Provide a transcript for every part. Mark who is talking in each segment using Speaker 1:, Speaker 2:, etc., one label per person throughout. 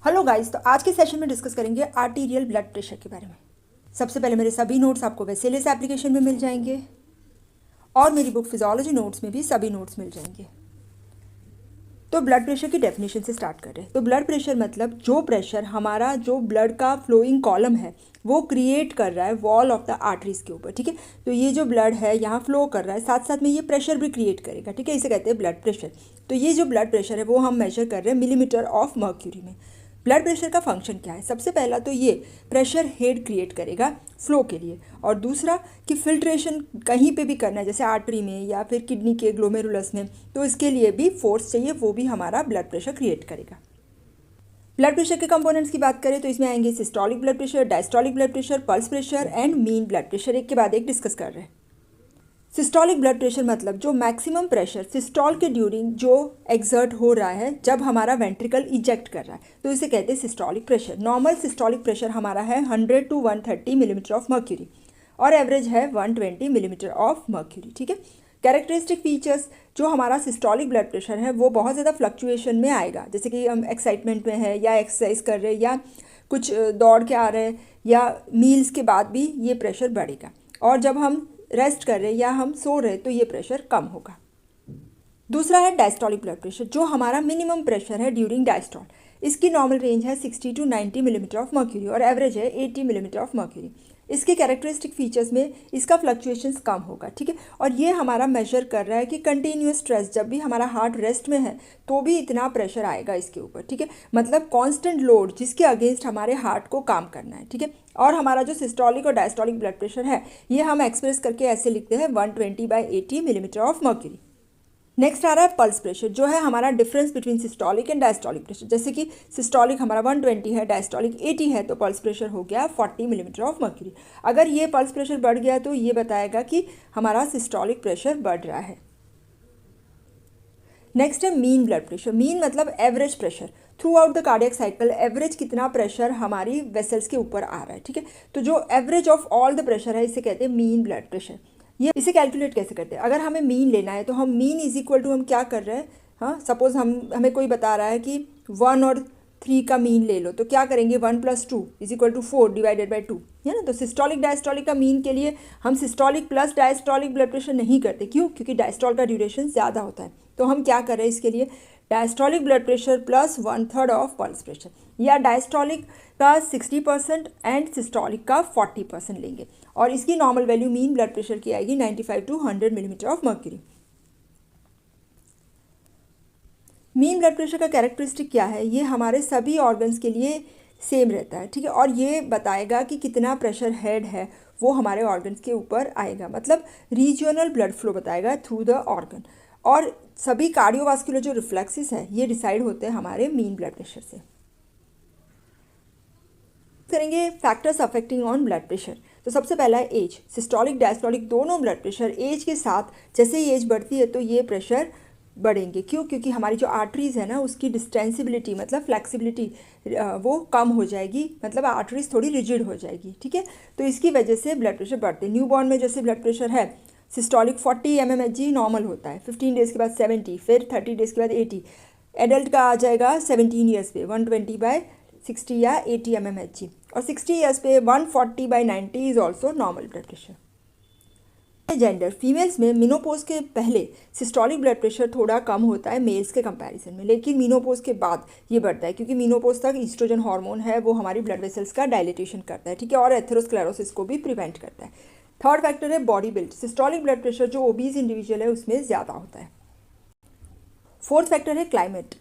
Speaker 1: Hello guys, तो आज के सेशन में डिस्कस करेंगे आर्टीरियल ब्लड प्रेशर के बारे में। सबसे पहले मेरे सभी नोट्स आपको वेसेलियस एप्लीकेशन में मिल जाएंगे और मेरी बुक फिजियोलॉजी नोट्स में भी सभी नोट्स मिल जाएंगे। तो ब्लड प्रेशर की डेफिनेशन से स्टार्ट कर रहे हैं। तो ब्लड प्रेशर मतलब जो प्रेशर हमारा जो ब्लड का फ्लोइंग कॉलम है वो क्रिएट कर रहा है वॉल ऑफ द आर्टरीज के ऊपर। ठीक है, तो ये जो ब्लड है यहाँ फ्लो कर रहा है, साथ साथ में ये प्रेशर भी क्रिएट करेगा। ठीक है, इसे कहते हैं ब्लड प्रेशर। तो ये जो ब्लड प्रेशर है वो हम मेजर कर रहे हैं मिलीमीटर ऑफ मर्क्यूरी में। ब्लड प्रेशर का फंक्शन क्या है? सबसे पहला तो ये प्रेशर हेड क्रिएट करेगा फ्लो के लिए, और दूसरा कि फिल्ट्रेशन कहीं पे भी करना है जैसे आर्टरी में या फिर किडनी के ग्लोमेरुलस में, तो इसके लिए भी फोर्स चाहिए, वो भी हमारा ब्लड प्रेशर क्रिएट करेगा। ब्लड प्रेशर के कंपोनेंट्स की बात करें तो इसमें आएंगे systolic blood pressure, diastolic blood pressure, pulse pressure and mean blood pressure. एक के बाद एक डिस्कस कर रहे हैं। सिस्टोलिक ब्लड प्रेशर मतलब जो मैक्सिमम प्रेशर सिस्टोल के ड्यूरिंग जो एक्सर्ट हो रहा है जब हमारा वेंट्रिकल इजेक्ट कर रहा है, तो इसे कहते हैं systolic pressure. Normal systolic pressure हमारा है 100 to 130 मिलीमीटर ऑफ मर्क्यूरी और एवरेज है 120 मिलीमीटर ऑफ मर्क्यूरी। ठीक है, कैरेक्टरिस्टिक फीचर्स जो हमारा सिस्टोलिक ब्लड प्रेशर है वो बहुत ज़्यादा फ्लक्चुएशन में आएगा, जैसे कि हम एक्साइटमेंट में है या एक्सरसाइज कर रहे हैं या कुछ दौड़ के आ रहे हैं या मील्स के बाद भी ये प्रेशर बढ़ेगा, और जब हम रेस्ट कर रहे हैं या हम सो रहे तो ये प्रेशर कम होगा। दूसरा है डायस्टोलिक ब्लड प्रेशर, जो हमारा मिनिमम प्रेशर है ड्यूरिंग डायस्टोल। इसकी नॉर्मल रेंज है 60 to 90 मिलीमीटर ऑफ मर्क्यूरी और एवरेज है 80 मिलीमीटर ऑफ मर्क्यूरी। इसके कैरेक्टरिस्टिक फीचर्स में इसका फ्लक्चुएशंस कम होगा। ठीक है, और ये हमारा मेजर कर रहा है कि कंटिन्यूस स्ट्रेस, जब भी हमारा हार्ट रेस्ट में है तो भी इतना प्रेशर आएगा इसके ऊपर। ठीक है, मतलब कांस्टेंट लोड जिसके अगेंस्ट हमारे हार्ट को काम करना है। ठीक है, और हमारा जो सिस्टोलिक और डायस्टोलिक ब्लड प्रेशर है ये हम एक्सप्रेस करके ऐसे लिखते हैं 120/80 मिलीमीटर ऑफ मर्क्यूरी। नेक्स्ट आ रहा है पल्स प्रेशर, जो है हमारा difference between systolic and diastolic pressure. जैसे कि सिस्टोलिक हमारा 120 है, डायस्टोलिक 80 है, तो पल्स प्रेशर हो गया 40 मिलीमीटर ऑफ मर्क्यूरी। अगर ये पल्स प्रेशर बढ़ गया तो ये बताएगा कि हमारा सिस्टोलिक प्रेशर बढ़ रहा है। नेक्स्ट है मीन ब्लड प्रेशर। मीन मतलब average pressure through out the cardiac cycle, average कितना प्रेशर हमारी वेसल्स के ऊपर आ रहा है। ठीक है, तो जो average of all the pressure है इसे कहते हैं मीन ब्लड प्रेशर। ये इसे कैलकुलेट कैसे करते हैं? अगर हमें मीन लेना है तो हम मीन इज इक्वल टू हम क्या कर रहे हैं, हाँ सपोज हमें कोई बता रहा है कि 1 और 3 का मीन ले लो, तो क्या करेंगे 1 + 2 is equal to 4 divided by 2, है ना। तो सिस्टोलिक डायस्टोलिक का मीन के लिए हम systolic plus diastolic blood pressure नहीं करते। क्यों? क्योंकि डायस्टोल का ड्यूरेशन ज़्यादा होता है। तो हम क्या कर रहे हैं इसके लिए, diastolic blood pressure plus 1/3 of pulse pressure, या डायस्टोलिक का 60% एंड सिस्टोलिक का 40% लेंगे, और इसकी normal value mean blood pressure की आएगी 95 to 100 millimetre of mercury. Mean blood pressure का कैरेक्टरिस्टिक क्या है? ये हमारे सभी ऑर्गन्स के लिए सेम रहता है। ठीक है, और ये बताएगा कि कितना प्रेशर हेड है वो हमारे ऑर्गन्स के ऊपर आएगा, मतलब रीजनल ब्लड फ्लो बताएगा थ्रू द ऑर्गन। और सभी कार्डियोवास्कुलर जो रिफ्लेक्सेस है ये डिसाइड होते हैं हमारे मीन ब्लड प्रेशर से। करेंगे factors affecting on blood pressure. तो सबसे पहला है एज। सिस्टोलिक डायस्टोलिक दोनों ब्लड प्रेशर एज के साथ, जैसे ही एज बढ़ती है तो ये प्रेशर बढ़ेंगे। क्यों? क्योंकि हमारी जो आर्टरीज है ना उसकी डिस्टेंसिबिलिटी मतलब फ्लेक्सिबिलिटी वो कम हो जाएगी, मतलब आर्टरीज थोड़ी रिजिड हो जाएगी। ठीक है, तो इसकी वजह से ब्लड प्रेशर बढ़ते हैं। न्यूबॉर्न में जैसे ब्लड प्रेशर है सिस्टोलिक 40 mmHg नॉर्मल होता है, 15 डेज़ के बाद 70, फिर 30 डेज़ के बाद 80। एडल्ट का आ जाएगा 17 ईयर्स पे 120/60 या 80 mmHg, और 60 ईयर्स पे 140/90 is also normal blood pressure. Gender, females में मिनोपोज के पहले सिस्टोलिक ब्लड प्रेशर थोड़ा कम होता है मेल्स के कंपैरिजन में, लेकिन मिनोपोज के बाद ये बढ़ता है, क्योंकि मिनोपोज तक ईस्ट्रोजन हार्मोन है वो हमारी ब्लड वेसल्स का डायलिटेशन करता है। ठीक है, और एथेरोस्क्लेरोसिस को भी प्रिवेंट करता है। थर्ड फैक्टर है body build. Systolic blood pressure जो ओबीज इंडिविजुअल है उसमें ज़्यादा होता है। फोर्थ फैक्टर है क्लाइमेट।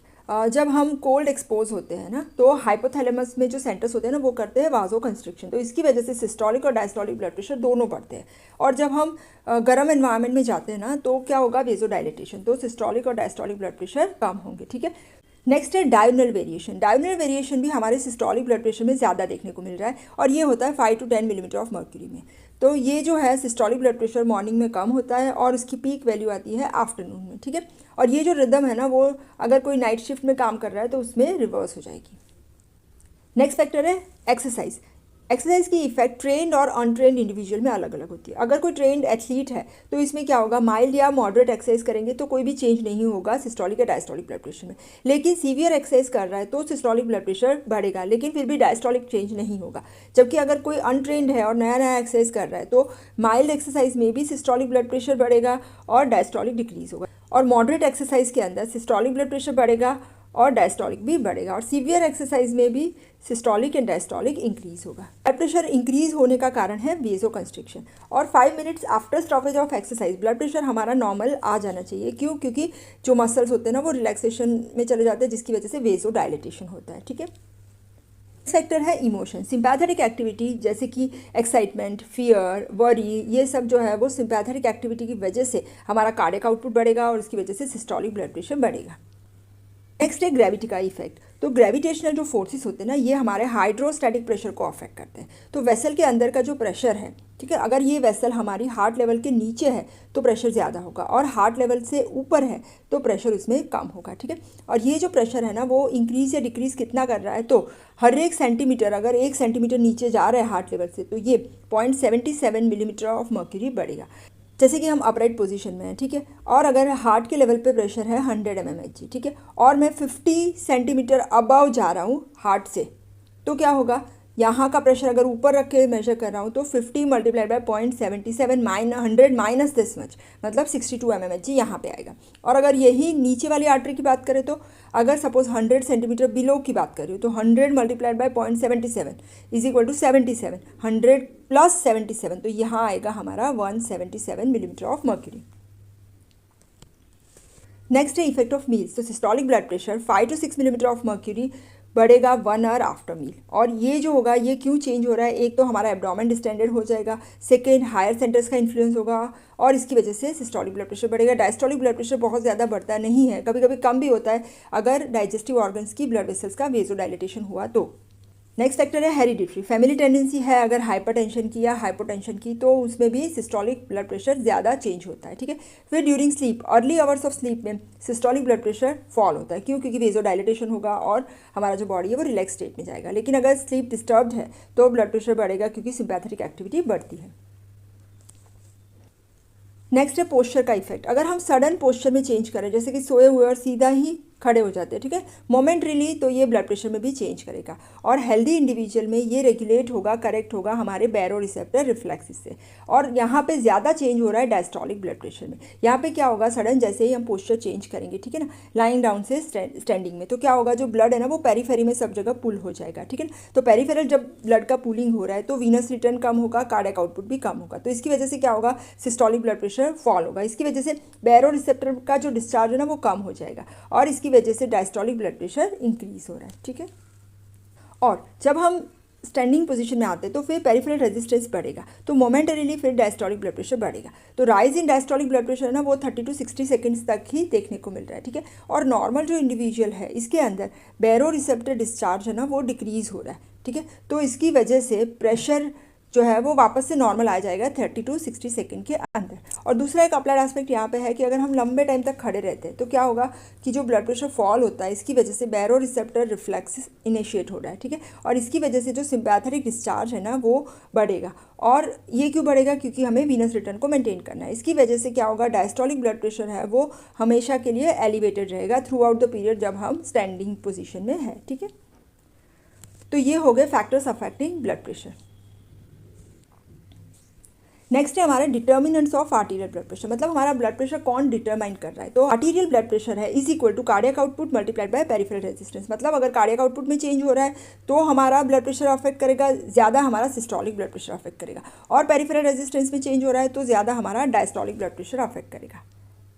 Speaker 1: जब हम कोल्ड एक्सपोज होते हैं ना तो हाइपोथैलेमस में जो सेंटर्स होते हैं ना वो करते हैं वाजो कंस्ट्रिक्शन, तो इसकी वजह से सिस्टोलिक और डायस्टोलिक ब्लड प्रेशर दोनों बढ़ते हैं। और जब हम गर्म एनवायरनमेंट में जाते हैं ना तो क्या होगा, वेजो डायलिटेशन, तो सिस्टोलिक और डायस्टोलिक ब्लड प्रेशर कम होंगे। ठीक है, नेक्स्ट है डायगोनल वेरिएशन। डायगोनल वेरिएशन भी हमारे सिस्टोलिक ब्लड प्रेशर में ज़्यादा देखने को मिल रहा है, और ये होता है 5 to 10 मिलीमीटर ऑफ मर्क्यूरी में। तो ये जो है सिस्टोलिक ब्लड प्रेशर मॉर्निंग में कम होता है और उसकी पीक वैल्यू आती है आफ्टरनून में। ठीक है, और ये जो रिदम है ना वो अगर कोई नाइट शिफ्ट में काम कर रहा है तो उसमें रिवर्स हो जाएगी। नेक्स्ट फैक्टर है एक्सरसाइज। एक्सरसाइज की इफेक्ट ट्रेंड और अनट्रेंड इंडिविजुअल में अलग अलग होती है। अगर कोई ट्रेंड एथलीट है तो इसमें क्या होगा, माइल्ड या मॉडरेट एक्सरसाइज करेंगे तो कोई भी चेंज नहीं होगा सिस्टोलिक या डायस्टोलिक ब्लड प्रेशर में। लेकिन सीवियर एक्सरसाइज कर रहा है तो सिस्टोलिक ब्लड प्रेशर बढ़ेगा, लेकिन फिर भी डायस्टोलिक चेंज नहीं होगा। जबकि अगर कोई अनट्रेंड है और नया नया एक्सरसाइज कर रहा है तो माइल्ड एक्सरसाइज में भी सिस्टोलिक ब्लड प्रेशर बढ़ेगा और डायस्टोलिक डिक्रीज होगा, और मॉडरेट एक्सरसाइज के अंदर सिस्टोलिक ब्लड प्रेशर बढ़ेगा और डायस्टोलिक भी बढ़ेगा, और सीवियर एक्सरसाइज में भी सिस्टोलिक एंड डायस्टोलिक इंक्रीज होगा। ब्लड प्रेशर इंक्रीज होने का कारण है वेजोकंस्ट्रिक्शन। और 5 minutes after stoppage of exercise blood pressure हमारा नॉर्मल आ जाना चाहिए। क्यों? क्योंकि जो मसल्स होते हैं ना वो रिलैक्सेशन में चले जाते हैं, जिसकी वजह से वेजो डायलिटेशन होता है। ठीक है। सेक्टर है इमोशन। सिंपैथेटिक एक्टिविटी जैसे कि एक्साइटमेंट, फियर, वरी, ये सब जो है वो सिंपैथेटिक एक्टिविटी की वजह से हमारा कार्डियक आउटपुट बढ़ेगा और इसकी वजह से सिस्टोलिक ब्लड प्रेशर बढ़ेगा। नेक्स्ट है ग्रेविटी का इफेक्ट। तो ग्रेविटेशनल जो फोर्सेस होते हैं ना ये हमारे हाइड्रोस्टैटिक प्रेशर को अफेक्ट करते हैं। तो वेसल के अंदर का जो प्रेशर है, ठीक है, अगर ये वेसल हमारी हार्ट लेवल के नीचे है तो प्रेशर ज़्यादा होगा, और हार्ट लेवल से ऊपर है तो प्रेशर उसमें कम होगा। ठीक है। और ये जो प्रेशर है ना वो इंक्रीज या डिक्रीज कितना कर रहा है, तो हर 1 सेंटीमीटर, अगर 1 सेंटीमीटर नीचे जा रहा है हार्ट लेवल से तो ये 0.77 मिलीमीटर ऑफ मर्क्यूरी बढ़ेगा, जैसे कि हम अपराइट पोजीशन में हैं। ठीक है। और अगर हार्ट के लेवल पे प्रेशर है 100 mmHg, ठीक है, और मैं 50 सेंटीमीटर अबव जा रहा हूँ हार्ट से, तो क्या होगा, यहाँ का प्रेशर अगर ऊपर रख के मेजर कर रहा हूँ तो 50 multiplied by 0.77 100 minus this much, मतलब 62 mmHg यहाँ पे आएगा। और अगर यही नीचे वाली आर्टरी की बात करें तो अगर सपोज 100 सेंटीमीटर बिलो की बात कर रही हूँ तो 100 multiplied by 0.77 is equal to 77, 100 plus 77, तो यहाँ आएगा हमारा 177 मिलीमीटर ऑफ मर्क्यूरी। नेक्स्ट है इफेक्ट ऑफ मील्स। तो systolic blood pressure 5 to 6 millimetre of mercury बढ़ेगा 1 आवर आफ्टर मील। और ये जो होगा ये क्यों चेंज हो रहा है, एक तो हमारा एब्डोमेन डिस्टेंडेड हो जाएगा, सेकेंड हायर सेंटर्स का इन्फ्लुएंस होगा और इसकी वजह से सिस्टोलिक ब्लड प्रेशर बढ़ेगा। डायस्टोलिक ब्लड प्रेशर बहुत ज़्यादा बढ़ता नहीं है, कभी कभी कम भी होता है अगर डाइजेस्टिव ऑर्गन्स की ब्लड वेसल्स का वेजोडाइलेटेशन हुआ तो। नेक्स्ट फैक्टर है हेरिडिटरी। फैमिली टेंडेंसी है अगर हाइपरटेंशन की या हाइपोटेंशन की तो उसमें भी सिस्टोलिक ब्लड प्रेशर ज़्यादा चेंज होता है। ठीक है। फिर during sleep, early hours of sleep में सिस्टोलिक ब्लड प्रेशर फॉल होता है। क्यों? क्योंकि वेजोडाइलेटेशन होगा और हमारा जो बॉडी है वो रिलैक्स स्टेट में जाएगा। लेकिन अगर स्लीप डिस्टर्ब्ड है तो ब्लड प्रेशर बढ़ेगा क्योंकि सिंपैथेटिक एक्टिविटी बढ़ती है। नेक्स्ट है पोस्चर का इफेक्ट। अगर हम सडन पोस्चर में चेंज करें, जैसे कि सोए हुए और सीधा ही खड़े हो जाते हैं, ठीक है, मोमेंटरीली, तो ये ब्लड प्रेशर में भी चेंज करेगा। और हेल्दी इंडिविजुअल में ये रेगुलेट होगा, करेक्ट होगा हमारे बैरो रिसेप्टर रिफ्लेक्सिस से। और यहाँ पे ज़्यादा चेंज हो रहा है डायस्टोलिक ब्लड प्रेशर में। यहाँ पे क्या होगा, सडन जैसे ही हम पोस्चर चेंज करेंगे, ठीक है ना, लाइंग डाउन से स्टैंडिंग में, तो क्या होगा, जो ब्लड है ना वो पेरीफेरी में सब जगह पुल हो जाएगा। ठीक है ना। तो पेरीफेरल जब ब्लड का पुलिंग हो रहा है तो वीनस रिटर्न कम होगा, कार्डियक आउटपुट भी कम होगा। तो इसकी वजह से क्या होगा, सिस्टोलिक ब्लड प्रेशर फॉल होगा। इसकी वजह से बैरो रिसेप्टर का जो डिस्चार्ज है ना वो कम हो जाएगा और इसकी वजह से डायस्टोलिक ब्लड प्रेशर इंक्रीज हो रहा है। ठीक है। और जब हम स्टैंडिंग पोजीशन में आते हैं तो फिर पेरिफेरल रेजिस्टेंस बढ़ेगा, तो मोमेंटरीली फिर डायस्टोलिक ब्लड प्रेशर बढ़ेगा। तो rise in diastolic blood pressure है ना वो 30 to 60 सेकेंड्स तक ही देखने को मिल रहा है। ठीक है। और नॉर्मल जो इंडिविजुअल है इसके अंदर बैरो रिसेप्टर डिस्चार्ज है ना वो डिक्रीज हो रहा है। ठीक है। तो इसकी वजह से प्रेशर जो है वो वापस से नॉर्मल आ जाएगा 30 to 60 सेकेंड के अंदर। और दूसरा एक अप्लाइड एस्पेक्ट यहाँ पे है कि अगर हम लंबे टाइम तक खड़े रहते हैं तो क्या होगा कि जो ब्लड प्रेशर फॉल होता है इसकी वजह से बैरो रिसेप्टर रिफ्लेक्स इनिशिएट हो रहा है। ठीक है। और इसकी वजह से जो सिंपैथेटिक डिस्चार्ज है ना वो बढ़ेगा। और ये क्यों बढ़ेगा, क्योंकि हमें वीनस रिटर्न को मेंटेन करना है। इसकी वजह से क्या होगा, डायस्टोलिक ब्लड प्रेशर है वो हमेशा के लिए एलिवेटेड रहेगा थ्रू आउट द पीरियड जब हम स्टैंडिंग पोजिशन में है। ठीक है। तो ये हो गए factors affecting blood pressure. Next है हमारे determinants of arterial blood pressure, मतलब हमारा ब्लड प्रेशर कौन डिटरमाइन कर रहा है। तो आर्टीरियल ब्लड प्रेशर है is equal to cardiac output multiplied by peripheral resistance. मतलब अगर कार्डियक आउटपुट में चेंज हो रहा है तो हमारा ब्लड प्रेशर अफेक्ट करेगा, ज़्यादा हमारा सिस्टोलिक ब्लड प्रेशर अफेक्ट करेगा। और पेरिफेरल रेजिस्टेंस में चेंज हो रहा है तो ज़्यादा हमारा डायस्टोलिक ब्लड प्रेशर अफेक्ट करेगा।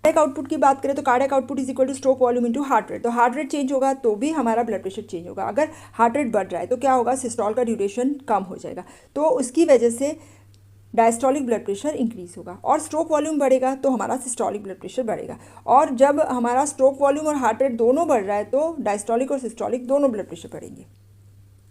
Speaker 1: कार्डियक आउटपुट की बात करें तो cardiac output is equal two stroke volume into heart rate. तो हार्ट रेट चेंज होगा तो भी हमारा ब्लड प्रेशर चेंज होगा। अगर हार्ट रेट बढ़ रहा है तो क्या होगा, सिस्टोल का ड्यूरेशन कम हो जाएगा, तो उसकी वजह से डायस्टोलिक ब्लड प्रेशर इंक्रीज होगा। और स्ट्रोक वॉल्यूम बढ़ेगा तो हमारा सिस्टोलिक ब्लड प्रेशर बढ़ेगा। और जब हमारा स्ट्रोक वॉल्यूम और हार्ट रेट दोनों बढ़ रहा है तो डायस्टोलिक और सिस्टोलिक दोनों ब्लड प्रेशर बढ़ेंगे।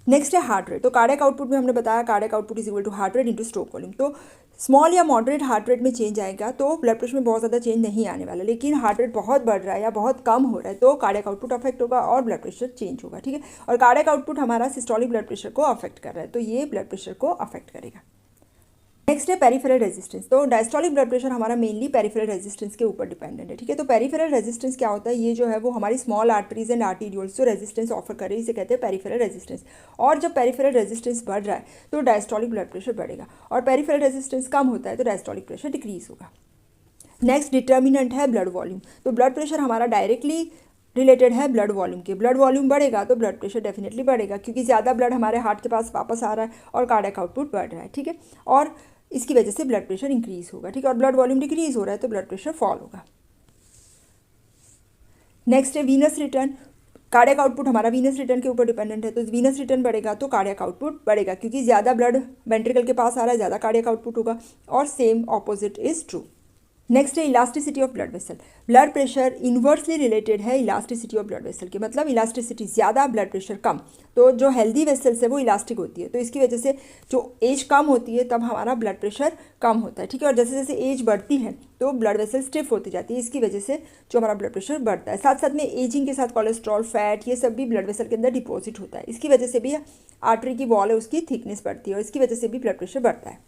Speaker 1: नेक्स्ट है हार्ट रेट। तो कार्डियक आउटपुट में हमने बताया cardiac output is equal to heart rate into stroke volume. तो स्मॉल या मॉडरेट हार्ट रेट में चेंज आएगा तो ब्लड प्रेशर में बहुत ज़्यादा चेंज नहीं आने वाला, लेकिन हार्ट रेट बहुत बढ़ रहा है या बहुत कम हो रहा है तो कार्डियक आउटपुट अफेक्ट होगा और ब्लड प्रेशर चेंज होगा, ठीक है। और कार्डियक आउटपुट हमारा सिस्टोलिक ब्लड प्रेशर को अफेक्ट कर रहा है तो ये ब्लड प्रेशर को अफेक्ट करेगा। नेक्स्ट है पेरिफेरल रेजिस्टेंस। तो डायस्टोलिक ब्लड प्रेशर हमारा मेनली पेरिफेरल रेजिस्टेंस के ऊपर डिपेंडेंट है, ठीक है। तो पेरिफेरल रेजिस्टेंस क्या होता है, ये जो है वो हमारी स्मॉल आर्टरीज एंड आर्टीरियोल्स जो रेजिस्टेंस ऑफर करे इसे कहते हैं पेरिफेरल रेजिस्टेंस। और जब पेरिफेरल रेजिस्टेंस बढ़ रहा है तो डायस्टोलिक ब्लड प्रेशर बढ़ेगा और पेरिफेरल रेजिस्टेंस कम होता है तो डायस्टोलिक प्रेशर डिक्रीज होगा। नेक्स्ट डिटर्मिनेंट है ब्लड वॉल्यूम। तो ब्लड प्रेशर हमारा डायरेक्टली रिलेटेड है ब्लड वॉल्यूम के। ब्लड वॉल्यूम बढ़ेगा तो ब्लड प्रेशर डेफिनेटली बढ़ेगा क्योंकि ज़्यादा ब्लड हमारे हार्ट के पास वापस आ रहा है और कार्डियक आउटपुट बढ़ रहा है, ठीक है। और इसकी वजह से ब्लड प्रेशर इंक्रीज होगा, ठीक है। और ब्लड वॉल्यूम डिक्रीज हो रहा है तो ब्लड प्रेशर फॉल होगा। नेक्स्ट है वीनस रिटर्न। कार्डियक आउटपुट हमारा वीनस रिटर्न के ऊपर डिपेंडेंट है तो वीनस रिटर्न बढ़ेगा तो कार्डियक आउटपुट बढ़ेगा क्योंकि ज़्यादा ब्लड वेंट्रिकल के पास आ रहा है, ज़्यादा कार्डियक आउटपुट होगा। और same opposite is true. Next है elasticity of blood vessel. Blood pressure inversely related है इलास्टिसिटी ऑफ ब्लड वेसल के, मतलब इलास्टिसिटी ज़्यादा ब्लड प्रेशर कम। तो जो हेल्दी वेसल्स है वो इलास्टिक होती है तो इसकी वजह से जो एज कम होती है तब हमारा ब्लड प्रेशर कम होता है, ठीक है। और जैसे जैसे एज बढ़ती है तो ब्लड वेसल स्टिफ होती जाती है, इसकी वजह से जो हमारा ब्लड प्रेशर बढ़ता है। साथ साथ में एजिंग के साथ कोलेस्ट्रॉल, फैट, ये सब भी ब्लड वेसल के अंदर डिपॉजिट होता है, इसकी वजह से भी आर्टरी की वॉल है उसकी थिकनेस बढ़ती है और इसकी वजह से भी ब्लड प्रेशर बढ़ता है।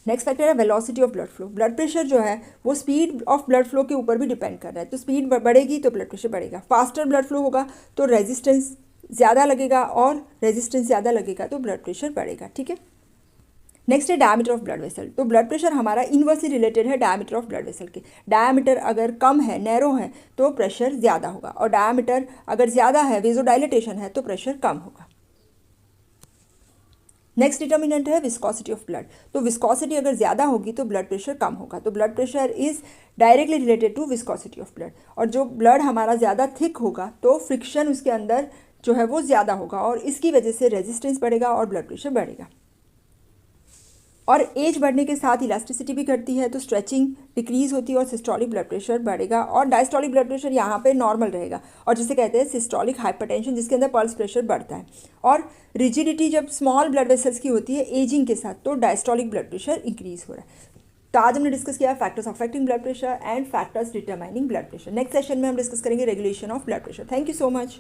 Speaker 1: नेक्स्ट फैक्टर है velocity of blood flow. Blood pressure जो है वो स्पीड ऑफ ब्लड फ्लो के ऊपर भी डिपेंड कर रहा है। तो स्पीड बढ़ेगी तो ब्लड प्रेशर बढ़ेगा। फास्टर ब्लड फ्लो होगा तो रेजिस्टेंस ज़्यादा लगेगा और रेजिस्टेंस ज़्यादा लगेगा तो ब्लड प्रेशर बढ़ेगा, ठीक है। नेक्स्ट है डायमीटर ऑफ ब्लड वेसल। तो ब्लड प्रेशर हमारा इनवर्सली रिलेटेड है डायमीटर ऑफ ब्लड वेसल के। डायमीटर अगर कम है, नैरो है तो प्रेशर ज़्यादा होगा और डायमीटर अगर ज़्यादा है, वेजोडाइलेटेशन है तो प्रेशर कम होगा। नेक्स्ट डिटर्मिनेंट है विस्कोसिटी ऑफ ब्लड। तो विस्कोसिटी अगर ज़्यादा होगी तो ब्लड प्रेशर कम होगा। तो blood pressure is directly related to viscosity of blood. और जो ब्लड हमारा ज़्यादा थिक होगा तो फ्रिक्शन उसके अंदर जो है वो ज़्यादा होगा और इसकी वजह से रेजिस्टेंस बढ़ेगा और ब्लड प्रेशर बढ़ेगा। और एज बढ़ने के साथ इलास्टिसिटी भी घटती है तो स्ट्रेचिंग डिक्रीज होती है और सिस्टोलिक ब्लड प्रेशर बढ़ेगा और डायस्टोलिक ब्लड प्रेशर यहाँ पे नॉर्मल रहेगा और जिसे कहते हैं सिस्टोलिक हाइपरटेंशन, जिसके अंदर पल्स प्रेशर बढ़ता है। और रिजिडिटी जब स्मॉल ब्लड वेसल्स की होती है एजिंग के साथ तो डायस्टोलिक ब्लड प्रेशर इंक्रीज हो रहा है। तो आज हमने डिस्कस किया factors affecting blood pressure and factors determining blood pressure. Next session में हम डिस्कस करेंगे regulation of blood pressure. Thank you so much.